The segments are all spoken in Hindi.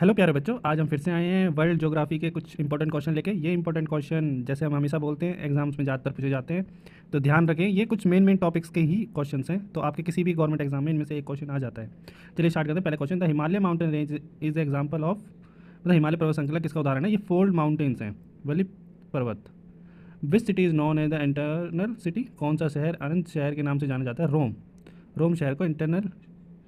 हेलो प्यारे बच्चों, आज हम फिर से आए हैं वर्ल्ड ज्योग्राफी के कुछ इंपॉर्टेंट क्वेश्चन लेके। ये इंपॉर्टेंट क्वेश्चन जैसे हम हमेशा बोलते हैं एग्जाम्स में ज़्यादातर पूछे जाते हैं, तो ध्यान रखें ये कुछ मेन टॉपिक्स के ही क्वेश्चंस हैं, तो आपके किसी भी गवर्नमेंट एग्जाम में इनमें से एक क्वेश्चन आ जाता है। चलिए स्टार्ट करते हैं। पहले question, the Himalaya mountain range is example of, मतलब हिमालय पर्वत श्रृंखला किसका उदाहरण है? ये फोल्ड माउंटेन्स हैं, वली पर्वत। Which city is known as the internal city? कौन सा शहर अनंत शहर के नाम से जाना जाता है? रोम। रोम शहर को इंटरनल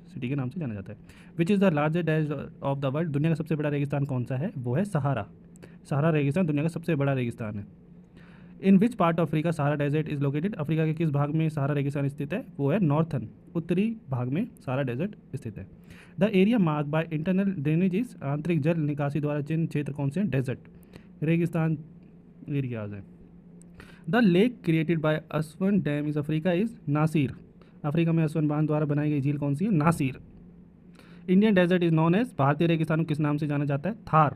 सिटी के नाम से जाना जाता है। Which is the largest desert of the world? दुनिया का सबसे बड़ा रेगिस्तान कौन सा है? वो है सहारा। सहारा रेगिस्तान दुनिया का सबसे बड़ा रेगिस्तान है। In which part of Africa Sahara desert is located? Africa के किस भाग में सहारा रेगिस्तान स्थित है? वो है नॉर्थन, उत्तरी भाग में सहारा डेजर्ट स्थित है। The area mark by internal drainage is? आंतरिक जल निकासी द्वारा चिन्ह क्षेत्र कौन से हैं? डेजर्ट रेगिस्तान एरियाज हैं। The lake created by Aswan dam is Africa is? Nasser. Africa में असवन बांध द्वारा बनाई गई झील कौन सी है? नासिर। Indian desert is known as? भारतीय रेगिस्तान को किस नाम से जाना जाता है? थार।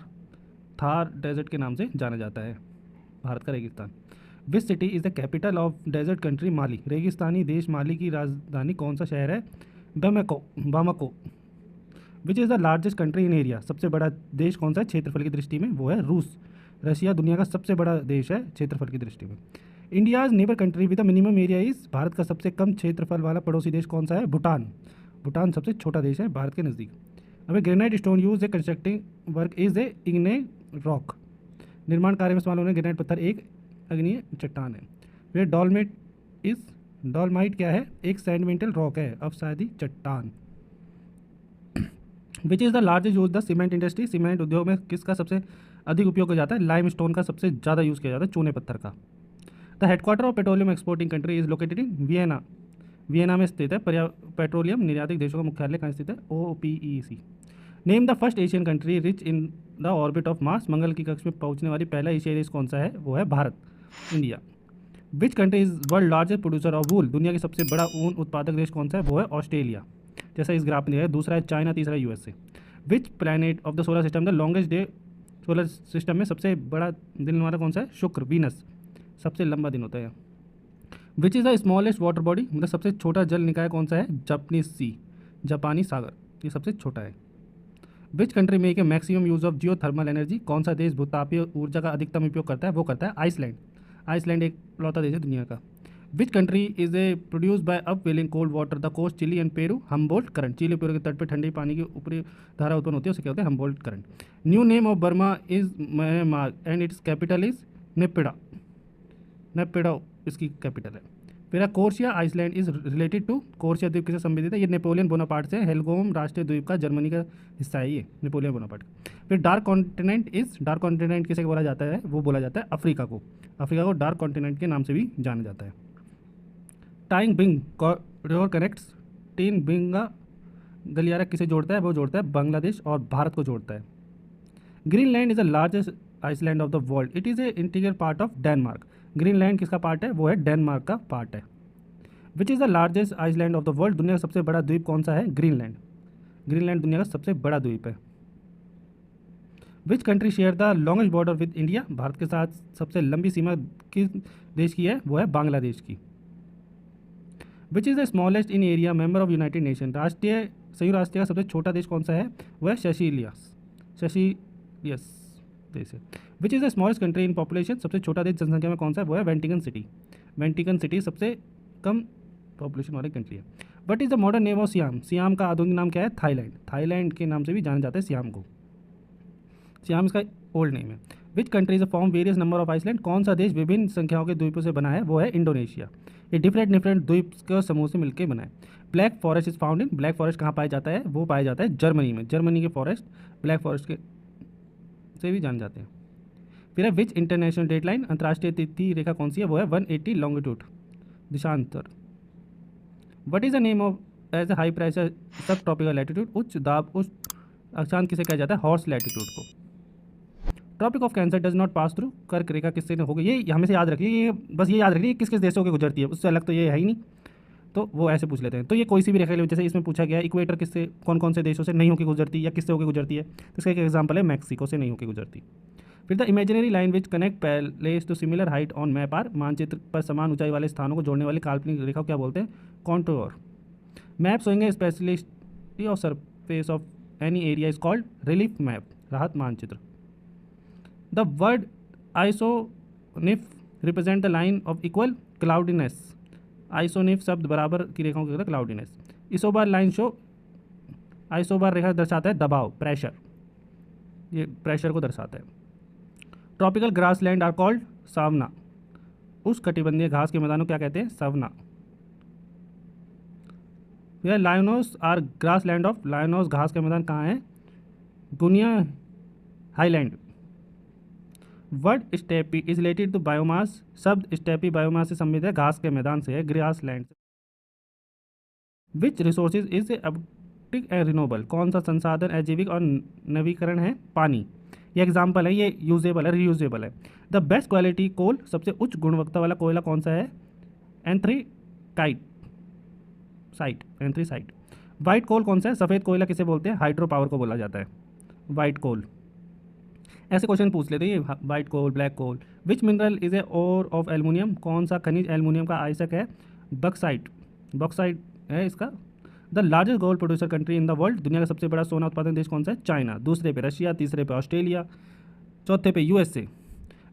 थार डेजर्ट के नाम से जाना जाता है भारत का रेगिस्तान। Which city is the capital of desert country Mali? रेगिस्तानी देश माली की राजधानी कौन सा शहर है? Bamako. Bamako. Which is the largest country in area? सबसे बड़ा देश कौन सा है क्षेत्रफल की दृष्टि में? वो है रूस। रशिया दुनिया का सबसे बड़ा देश है क्षेत्रफल की दृष्टि में। India's neighbour country with the minimum area is? Bharat का सबसे कम क्षेत्रफल वाला पड़ोसी देश कौन सा है? भूटान। भूटान सबसे छोटा देश है भारत के नज़दीक। अब granite stone use a constructing work is a igneous rock? निर्माण कार्य में इस्तेमाल होने ग्रेनाइट पत्थर एक अग्नीय चट्टान है। फिर डॉलमेट इज? डॉलमाइट क्या है? एक सैंडमेंटल रॉक है, अवसादी चट्टान। विच is the largest use the cement industry? Cement उद्योग में किसका सबसे अधिक उपयोग किया जाता है? लाइम स्टोन का सबसे ज़्यादा यूज़ किया जाता है, चूने पत्थर का। The headquarter of petroleum exporting country is located in? Vienna. Vienna में स्थित है। पेट्रोलियम निर्यातिक देशों का मुख्यालय कहाँ स्थित है? OPEC। Name the first Asian country reach in the orbit of Mars? मंगल की कक्ष में पहुंचने वाली पहला एशियाई देश कौन सा है? वो है Bharat, India. Which country is world largest producer of वूल? दुनिया के सबसे बड़ा ऊन उत्पादक देश कौन सा है? वो है ऑस्ट्रेलिया, जैसा इस ग्राफ में दिया है। दूसरा है चाइना, तीसरा है USA। Which planet of the solar system the longest day? Solar system में सबसे बड़ा दिन वाला कौन सा है? शुक्र, वीनस, सबसे लंबा दिन होता है। Which is the smallest water body? मतलब सबसे छोटा जल निकाय कौन सा है? जापानीज सी, जापानी सागर, ये सबसे छोटा है। Which country make a maximum use of Jio thermal energy? कौन सा देश भूतापीय ऊर्जा का अधिकतम उपयोग करता है? वो करता है आइसलैंड। आइसलैंड एक लौता देश है दुनिया का। Which country is a produce by upwelling cold water the coast Chile and Peru? Humboldt current. Chile Peru के तट पर ठंडे पानी की ऊपरी धारा उत्पन्न होती है, उसे क्या होता है? Humboldt current. New name of Burma is Myanmar and its capital is? Naypyidaw. Naypyidaw इसकी कैपिटल है। फिर Corsica island is related to? Corsica द्वीप किसे संबंधित है? ये नेपोलियन बोनापार्ट से। हेलगोम राष्ट्रीय द्वीप का जर्मनी का हिस्सा है ये, नेपोलियन बोनापार्ट। फिर dark continent is? Dark continent किसे बोला जाता है? वो बोला जाता है अफ्रीका को। अफ्रीका को डार्क कॉन्टिनेंट के नाम से भी जाना जाता है। टाइंग बिंग रिवर कनेक्ट्स? टीन बिंगा गलियारा किसे जोड़ता है? वो जोड़ता है बांग्लादेश और भारत को जोड़ता है। Greenland is the largest island of the world, it is a integral part of Denmark? Greenland किसका पार्ट है? वो है डेनमार्क का पार्ट है। Which is the largest island of the world? दुनिया का सबसे बड़ा द्वीप कौन सा है? ग्रीनलैंड। ग्रीनलैंड दुनिया का सबसे बड़ा द्वीप है। Which country share the longest border with India? Bharat के साथ सबसे लंबी सीमा किस देश की है? वो है बांग्लादेश की। विच is the smallest in area member of United nation? राष्ट्रीय संयुक्त राष्ट्र का सबसे छोटा देश कौन सा है? वह है सेशेलियस। सेशेलियस देश है। Which is the smallest country in population? सबसे छोटा देश जनसंख्या में कौन सा है? वो है वेंटिकन सिटी। वेंटिकन सिटी सबसे कम पॉपुलेशन वाली कंट्री है। What is the modern name of SIAM? SIAM का आधुनिक नाम क्या है? थाईलैंड। थाईलैंड के नाम से भी जाना जाता है सियाम को। सियाम इसका ओल्ड नेम है। Which country is form various number of island? कौन सा देश विभिन्न संख्याओं के द्वीपों से बना है? वो है इंडोनेशिया। ये डिफरेंट डिफरेंट द्वीप के समूह से मिलकर बना है। Black forest is found in? Black forest कहाँ पाया जाता है? वो पाया जाता है जर्मनी में। जर्मनी के फॉरेस्ट ब्लैक फॉरेस्ट के से भी जान जाते हैं। फिर है विच इंटरनेशनल डेडलाइन? अंतर्राष्ट्रीय तिथि रेखा कौन सी है? वो है 180 लॉन्गिट्यूड, दिशांतर। What is the name of as high pressure sub tropical latitude? उच्च दाब उच्च अक्षांश किसे कहा जाता है? हॉर्स लैटिट्यूड को। Tropic of Cancer does not pass through? कर्क रेखा किससे होगी? ये हमेशा याद रखिए, ये बस ये याद रखिए किस किस देशों की गुजरती है, उससे अलग तो ये है ही नहीं, तो वो ऐसे पूछ लेते हैं। तो ये कोई सी भी रेखा ले, जैसे इसमें पूछा गया इक्वेटर किससे, कौन कौन से देशों से नहीं होकर गुजरती या किससे होकर गुजरती है, तो इसका एक एग्जाम्पल है मैक्सिको से नहीं होकर गुजरती। फिर the imaginary line which connect place to similar height on map are? मानचित्र पर समान ऊंचाई वाले स्थानों को जोड़ने वाली काल्पनिक रेखा को क्या बोलते हैं? Contour. Map showing speciality of surface of any area is called relief map, राहत मानचित्र। The word isoneph represent the line of equal cloudiness, isoneph शब्द बराबर की रेखाओं को कहते हैं cloudiness. Isobar line show, isobar रेखा दर्शाता है दबाव, प्रेशर, ये प्रेशर को दर्शाता है। Tropical grassland are called savanna, उस कटिबंधीय घास के मैदानों क्या कहते हैं, सवना। फिर llanos are grassland of, llanos घास के मैदान कहाँ हैं, Guiana highland. Word steppe is related to biomass, शब्द स्टेपी बायोमास से संबंधित है, घास के मैदान से है, grassland. Which resources is abiotic and renewable, कौन सा संसाधन अजैविक और नवीकरण है, पानी। ये एग्जाम्पल है, ये यूजेबल है, रीयूजेबल है। द बेस्ट क्वालिटी कोल, सबसे उच्च गुणवत्ता वाला कोयला कौन सा है, एंथ्रीटाइट साइट, एंथ्रीसाइट। वाइट कोल कौन सा है, सफ़ेद कोयला किसे बोलते हैं, हाइड्रो पावर को बोला जाता है, वाइट कोल। ऐसे क्वेश्चन पूछ लेते हैं, white coal, black coal. Which mineral is a ore of aluminium, कौन सा खनिज एल्युमिनियम का आयसक है, बक्साइट, बॉक्साइट है इसका। The largest gold producer country in the world, दुनिया का सबसे बड़ा सोना उत्पादन देश कौन सा है, चाइना। दूसरे पे रशिया, तीसरे पे ऑस्ट्रेलिया, चौथे पे USA.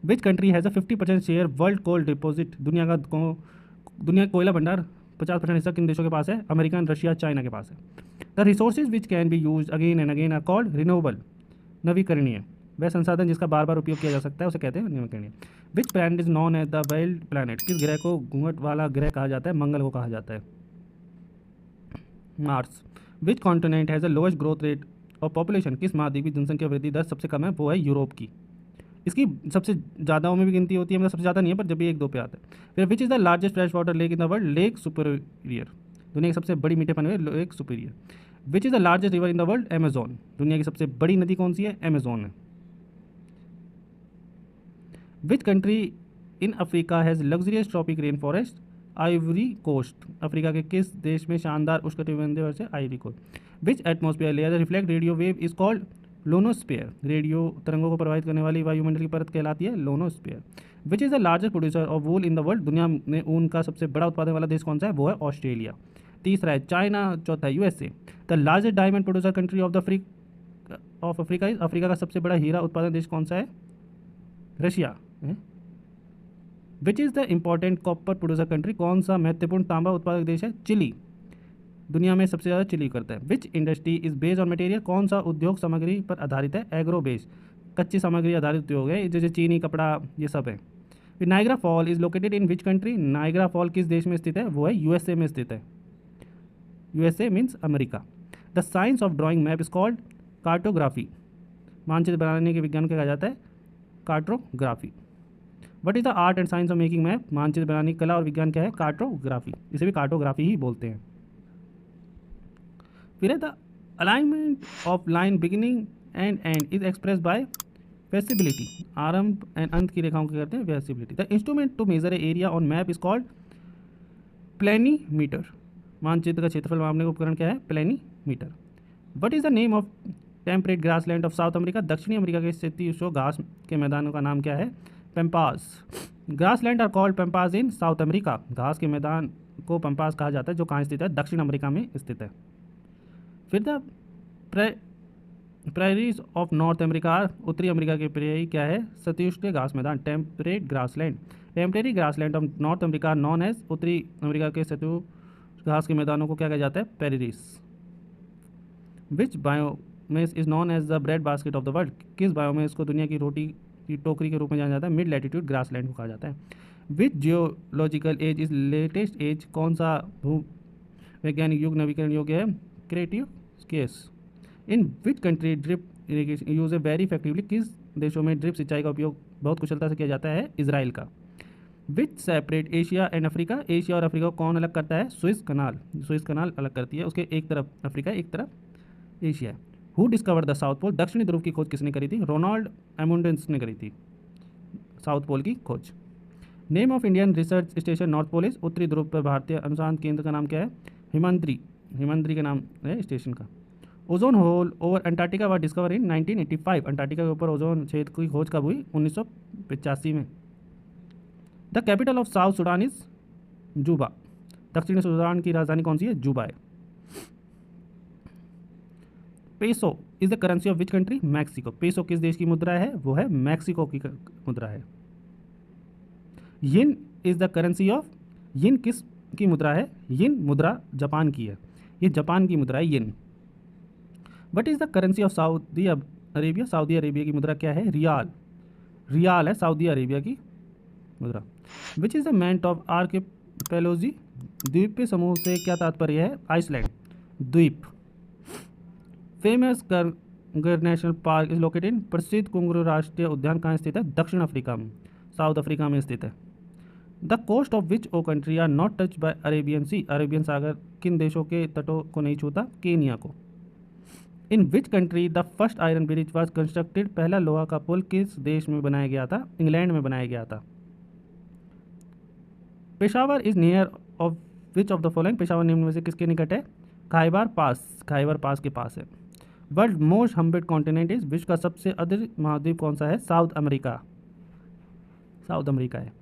Which country has a 50% share world coal deposit, दुनिया का कोयला भंडार 50% हिस्सा किन देशों के पास है, अमेरिकन, रशिया, चाइना के पास है। The resources which can be use again and again are called renewable, नवीकरणीय। वह संसाधन जिसका बार बार उपयोग किया जा सकता है उसे कहते हैं नवीकरणीय। Which planet is known as the wild planet, किस ग्रह को घूंघट वाला ग्रह कहा जाता है, मंगल को कहा जाता है, Mars. Which continent has the lowest growth rate of population, किस महाद्वीप की जनसंख्या वृद्धि दर सबसे कम है, वो है यूरोप की। इसकी सबसे ज़्यादाओं में भी गिनती होती है, मतलब सबसे ज़्यादा नहीं है पर जब भी 1-2 पे आता है। फिर विच is the largest fresh water lake in the world, lake superior, दुनिया की सबसे बड़ी मीठे पानी में lake superior. Which is the largest river in the world, Amazon, दुनिया की सबसे बड़ी नदी कौन सी है, अमेजोन है। Which country in Africa has luxurious tropic rain forest, Ivory Coast, Africa के किस देश में शानदार उष्णकटिबंधीय वर्षा, Ivory Coast. Which atmosphere layer reflect radio wave is called ionosphere, radio तरंगों को प्रभावित करने वाली वायुमंडल की परत कहलाती है ionosphere. Which is the largest producer of wool in the world, दुनिया में ऊन का सबसे बड़ा उत्पादन वाला देश कौन सा है, वो है ऑस्ट्रेलिया। तीसरा है चाइना, चौथा है USA. The largest diamond producer country of Africa is, Africa का सबसे बड़ा हीरा उत्पादन देश कौन सा है, Russia. Which is the important copper producer country, कौन सा महत्वपूर्ण तांबा उत्पादक देश है, चिली, दुनिया में सबसे ज़्यादा चिली करता है। विच industry is based on material, कौन सा उद्योग सामग्री पर आधारित है, एग्रो बेस्ड, कच्ची सामग्री आधारित उद्योग है, जैसे चीनी, कपड़ा, ये सब है। फिर Niagara fall is located in which country, Niagara fall किस देश में स्थित है, वो है यूएसए में स्थित है, USA means America. The science of drawing map is called cartography, मानचित्र बनाने के विज्ञान को कहा जाता है cartography. What is the art and science of making map, मानचित्र बनाने की कला और विज्ञान क्या है, कार्टोग्राफी, इसे भी कार्टोग्राफी ही बोलते हैं। फिर है the alignment of line beginning and end is express by visibility, आरंभ एंड अंत की रेखाओं को कहते हैं visibility. The instrument to measure area on map is called planimeter, मानचित्र का क्षेत्रफल मापने का उपकरण क्या है, planimeter. What is the name of temperate grassland of South America, दक्षिणी अमेरिका के शीतोष्ण घास के मैदानों का नाम क्या है, pampas. Grassland are called pampas in south America, घास के मैदान को पेम्पास कहा जाता है जो कहाँ स्थित है, दक्षिण अमेरिका में स्थित है। फिर the prairies of North America, उत्तरी अमेरिका के प्रेरी क्या है, शीतोष्ण घास मैदान, temperate grassland. Temporary grassland of North America known as, उत्तरी अमेरिका के शीतोष्ण घास के मैदानों को क्या कहा जाता है, prairies. Which biomes is known as the bread basket of the world, किस बायोमेस को दुनिया की रोटी की टोकरी के रूप में जाना जाता है, मिड लैटिट्यूड ग्रास लैंड को कहा जाता है। Which geological age is latest age, कौन सा भू वैज्ञानिक युग नवीकरण योग्य है, creative case. In which country drip irrigation use a very effectively, किस देशों में ड्रिप सिंचाई का उपयोग बहुत कुशलता से किया जाता है, इजराइल का। विच separate Asia and Africa, Asia और अफ्रीका को कौन अलग करता है, स्विस कनाल, स्विस कनाल अलग करती है, उसके एक तरफ अफ्रीका एक तरफ एशिया है। Who discover the south pole, दक्षिणी ध्रुव की खोज किसने करी थी, रोनाल्ड एमुंडेंस ने करी थी साउथ पोल की खोज। Name of Indian research station north pole is, उत्तरी ध्रुव पर भारतीय अनुसंधान केंद्र का नाम क्या है, हिमंद्री, हिमंद्री का नाम है स्टेशन का। ओजोन होल ओवर अंटार्कटिका व डिस्कवर इन 1985, अंटार्कटिका के ऊपर ओजोन क्षेत्र की खोज कब हुई, 1985 में। The capital of South Sudan is Juba, दक्षिणी सूडान की राजधानी कौन सी है, जूबा है। Peso is the currency of which country? Mexico. Peso किस देश की मुद्रा है? वो है मैक्सिको की मुद्रा है। यिन इज द करेंसी ऑफ, यिन किस की मुद्रा है? यिन मुद्रा जापान की है, ये जापान की मुद्रा है yen. What is the currency of Saudi Arabia? Saudi Arabia की मुद्रा क्या है? रियाल। रियाल है सऊदी अरेबिया की मुद्रा। Which is the meant of archipelago? द्वीपीय समूह से क्या तात्पर्य है? आइसलैंड द्वीप। Famous Kruger national park is located in, प्रसिद्ध कंगरू राष्ट्रीय उद्यान कहाँ स्थित है? दक्षिण अफ्रीका में, साउथ अफ्रीका में स्थित है। The coast of which of country are not touch by Arabian sea? Arabian सागर किन देशों के तटों को नहीं छूता? केनिया को। In which country the first iron bridge was constructed? पहला लोहा का पुल किस देश में बनाया गया था? इंग्लैंड में बनाया गया था। Peshawar is near of which of the following? Peshawar निम्न में से किसके निकट है? खाइबर पास, खाइबर पास के पास है। वर्ल्ड मोस्ट हम्बेड कॉन्टिनेंट इज, विश्व का सबसे अधिक महाद्वीप कौन सा है? साउथ अमेरिका, साउथ अमेरिका है।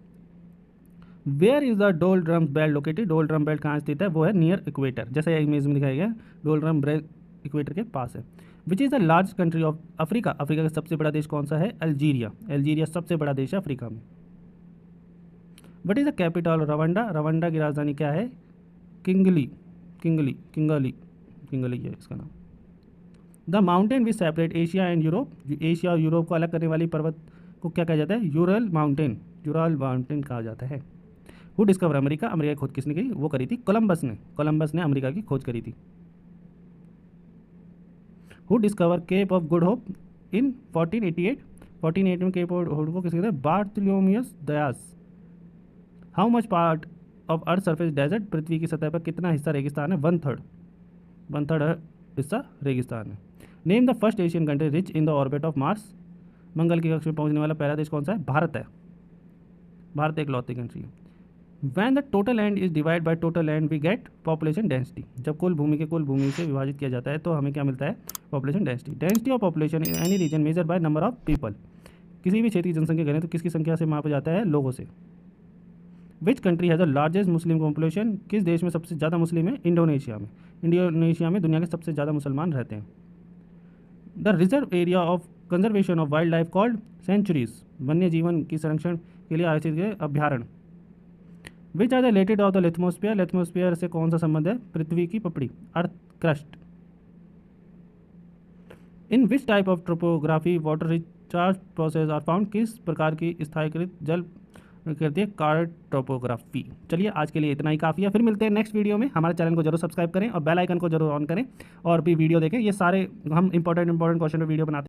वेयर इज द डोल ड्रम बेल्ट लोकेटेड? डोल ड्रम बेल्ट कहाँ स्थित है? वो है नियर इक्वेटर, जैसे इमेज में दिखाया गया डोल ड्रम बेल्ट इक्वेटर के पास है। Which is the largest country of Africa? Africa का सबसे बड़ा देश कौन सा है? अल्जीरिया। अल्जीरिया सबसे बड़ा देश है अफ्रीका में। What is the capital Rwanda? Rwanda की राजधानी क्या है? किंगली, किंगली, किंगली, किंगली है इसका नाम। The mountain which separate Asia and Europe? Asia और यूरोप को अलग करने वाली पर्वत को क्या कहा जाता है? यूरल माउंटेन, यूरल माउंटेन कहा जाता है। Who discover America? अमेरिका की खोज किसने करी? वो करी थी कोलंबस ने, कोलंबस ने अमेरिका की खोज करी थी। Who discover Cape of Good Hope in 1488? 1488 में केप ऑफ गुड होप को किसने कहते हैं? Bartholomeu Dias. How much part of earth surface desert? पृथ्वी की सतह पर कितना हिस्सा रेगिस्तान है? 1/3, 1/3 हिस्सा रेगिस्तान है। Name the first Asian country reach in the orbit of Mars? मंगल की कक्षा में पहुंचने वाला पहला देश कौन सा है? भारत है, भारत एक लौती कंट्री है। When the total land is divide by total land we get population density? जब कुल भूमि के कुल भूमि से विभाजित किया जाता है तो हमें क्या मिलता है? Population density. Density of population in any region measure by number of people? किसी भी क्षेत्र की जनसंख्या करें तो किसकी संख्या से मापा जाता है? लोगों से। विच country has the largest Muslim population? किस देश में सबसे ज़्यादा मुस्लिम है? इंडोनेशिया में। इंडोनेशिया में दुनिया के सबसे ज़्यादा मुसलमान रहते हैं। The reserve area of conservation of wild life called sanctuaries? वन्य जीवन की संरक्षण के लिए आरक्षित अभ्यारण्य। Which are the related of the lithosphere? Lithosphere से कौन सा संबंध है? पृथ्वी की पपड़ी, earth crust. In which type of topography water recharge process are found? किस प्रकार की स्थायीकृत जल करती है? कार्टोपोग्राफी। चलिए आज के लिए इतना ही काफ़ी है, फिर मिलते हैं नेक्स्ट वीडियो में। हमारे चैनल को जरूर सब्सक्राइब करें और बेल आइकन को जरूर ऑन करें और भी वीडियो देखें। ये सारे हम इंपॉर्टेंट क्वेश्चन पर वीडियो बनाते हैं।